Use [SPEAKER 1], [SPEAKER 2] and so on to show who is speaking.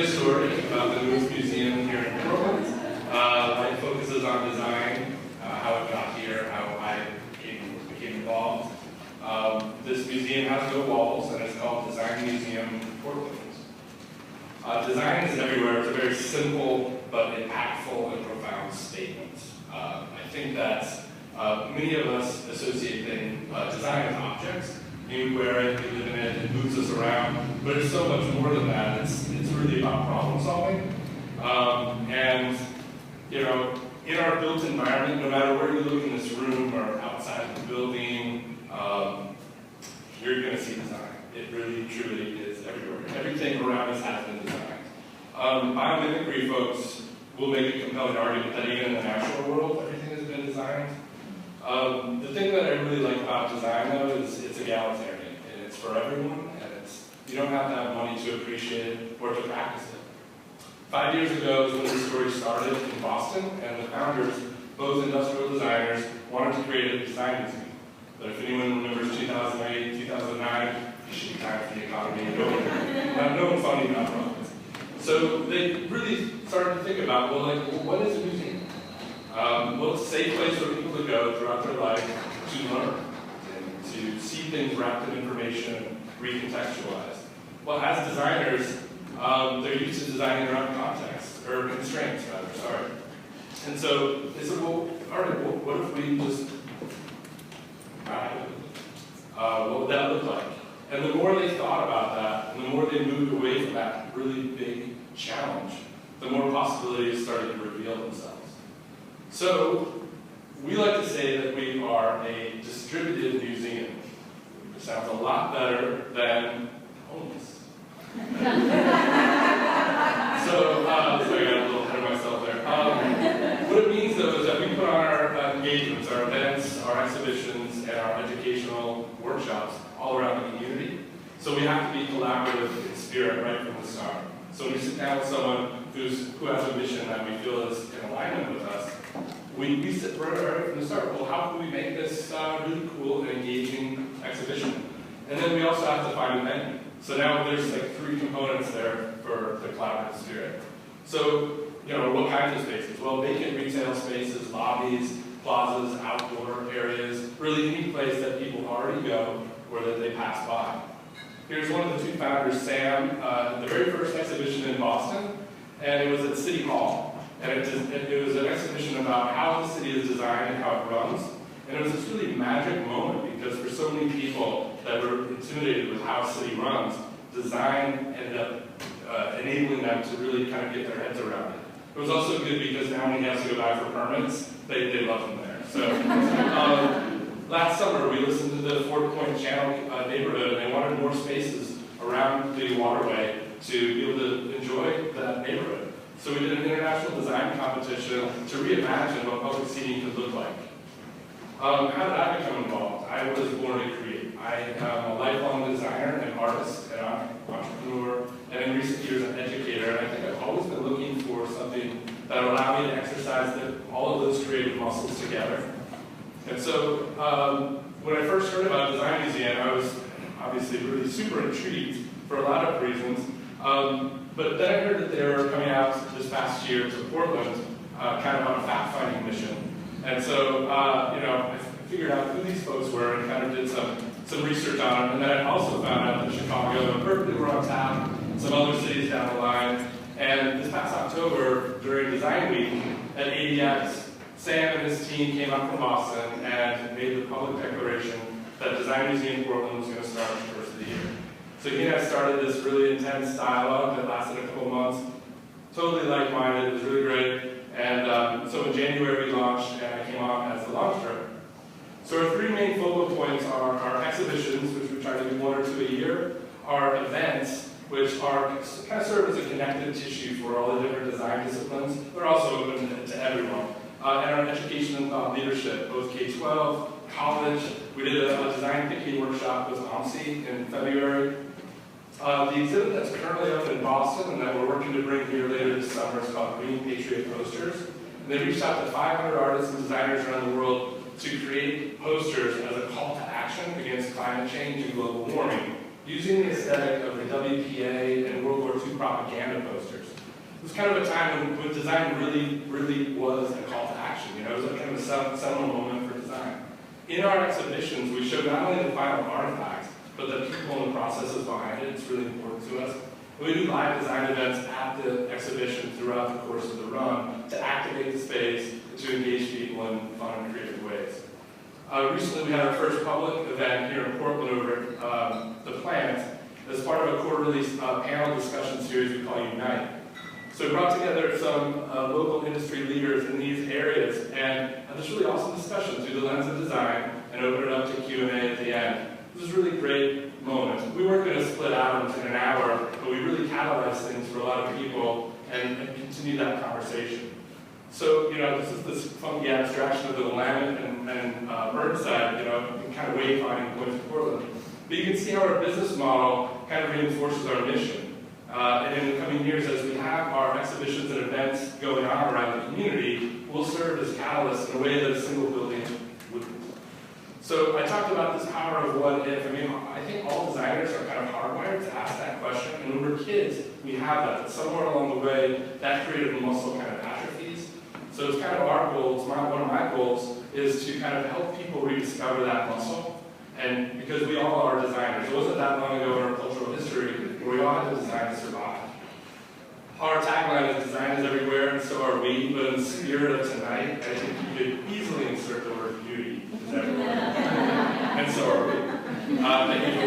[SPEAKER 1] you a story about the newest museum here in Portland. It focuses on design, how it got here, how I became involved. This museum has no walls, and it's called Design Museum Portland. Design is everywhere. It's a very simple but impactful and profound statement. I think that many of us associate design with objects. You wear it, you live in it, it moves us around, but it's so much more than that. It's really about problem solving. And you know, in our built environment, no matter where you look in this room or outside the building, you're going to see design. It really, truly is everywhere. Everything around us has been designed. Biomimicry folks will make a compelling argument that even in the natural world, everything has been designed. The thing that I really like about design, though, is it's egalitarian, and it's for everyone, and you don't have to have money to appreciate it or to practice it. 5 years ago is when this story started in Boston, and the founders, both industrial designers, wanted to create a design museum. But if anyone remembers 2008, 2009, shitty time for the economy, no one funding nonprofits. So they really started to think about, well, what is a museum? Well, it's a safe place for people to go throughout their life to learn and to see things wrapped in information and recontextualized. Well, as designers, they're used to designing their own context, or constraints, rather, sorry. And so they said, well, all right, well, what if we just, what would that look like? And the more they thought about that, and the more they moved away from that really big challenge, the more possibilities started to reveal themselves. So, we like to say that we are a distributed museum. It sounds a lot better than homeless. So I got a little ahead of myself there. What it means, though, is that we put on our engagements, our events, our exhibitions, and our educational workshops all around the community. So we have to be collaborative in spirit right from the start. So when we sit down with someone who has a mission that we feel is in alignment with us, we sit right from the start. Well, how can we make this really cool and engaging exhibition? And then we also have to find a venue. So now there's like 3 components there for the collaborative spirit. So, you know, what kinds of spaces? Well, vacant retail spaces, lobbies, plazas, outdoor areas, really any place that people already go or that they pass by. Here's one of the 2 founders, Sam, the very first exhibition in Boston, and it was at City Hall. And it was an exhibition about how the city is designed and how it runs. And it was this really magic moment because for so many people that were intimidated with how a city runs, design ended up enabling them to really kind of get their heads around it. It was also good because now when he has to go back for permits, they love him there. So last summer we listened to the Fort Point Channel neighborhood, and they wanted more spaces around the waterway to be able to enjoy that neighborhood. So we did an international design competition to reimagine what public seating could look like. How did I become involved? I was born to create. I am a lifelong designer and artist and entrepreneur, and in recent years an educator, and I think I've always been looking for something that would allow me to exercise all of those creative muscles together. And so when I first heard about Design Museum, I was obviously really super intrigued for a lot of reasons. But then I heard that they were coming out this past year to Portland, kind of on a fact-finding mission. And so, you know, I figured out who these folks were and kind of did some research on them. And then I also found out that Chicago and Berkeley were on tap, some other cities down the line. And this past October, during Design Week at ADX, Sam and his team came up from Boston and made the public declaration that Design Museum Portland was going to start the first of the year. So he and I started this really intense dialogue that lasted a couple months. Totally like-minded, it was really great. And so in January we launched, and I came on as the launch director. So our 3 main focal points are our exhibitions, which we try to do 1 or 2 a year, our events, which are kind of serve as a connective tissue for all the different design disciplines. They're also open to everyone. And our education and thought leadership, both K-12, college. We did a design thinking workshop with OMSI in February. The exhibit that's currently up in Boston and that we're working to bring here later this summer is called Green Patriot Posters. And they reached out to 500 artists and designers around the world to create posters as a call to action against climate change and global warming. using the aesthetic of the WPA and World War II propaganda posters. It was kind of a time when design really was a call to action. You know, it was kind of a seminal moment for design. In our exhibitions, we showed not only the final artifacts, but the people and the processes behind it. It's really important to us. And we do live design events at the exhibition throughout the course of the run to activate the space, to engage people in fun and creative ways. Recently, we had our first public event here in Portland over at the plant as part of a quarterly panel discussion series we call Unite. So we brought together some local industry leaders in these areas and had this really awesome discussion through the lens of design and opened it up to Q&A at the end. It was a really great moment. We weren't going to split out into an hour, but we really catalyzed things for a lot of people and continue that conversation. So, you know, this is this funky abstraction of the Willamette and Burnside, you know, kind of wayfinding points of Portland. But you can see how our business model kind of reinforces our mission. And in the coming years, as we have our exhibitions and events going on around the community, we'll serve as catalysts in a way that a single building wouldn't. So I talked about this power of what if. I mean, I think all designers are kind of hardwired to ask that question. And when we're kids, we have that. But somewhere along the way, that creative muscle kind of atrophies. So it's kind of our goal, one of my goals, is to kind of help people rediscover that muscle. And because we all are designers. It wasn't that long ago in our cultural history where we all had to design to survive. Our tagline is design is everywhere, and so are we. But in the spirit of tonight, I think you could easily insert the word beauty is everywhere. And so are we. Thank you.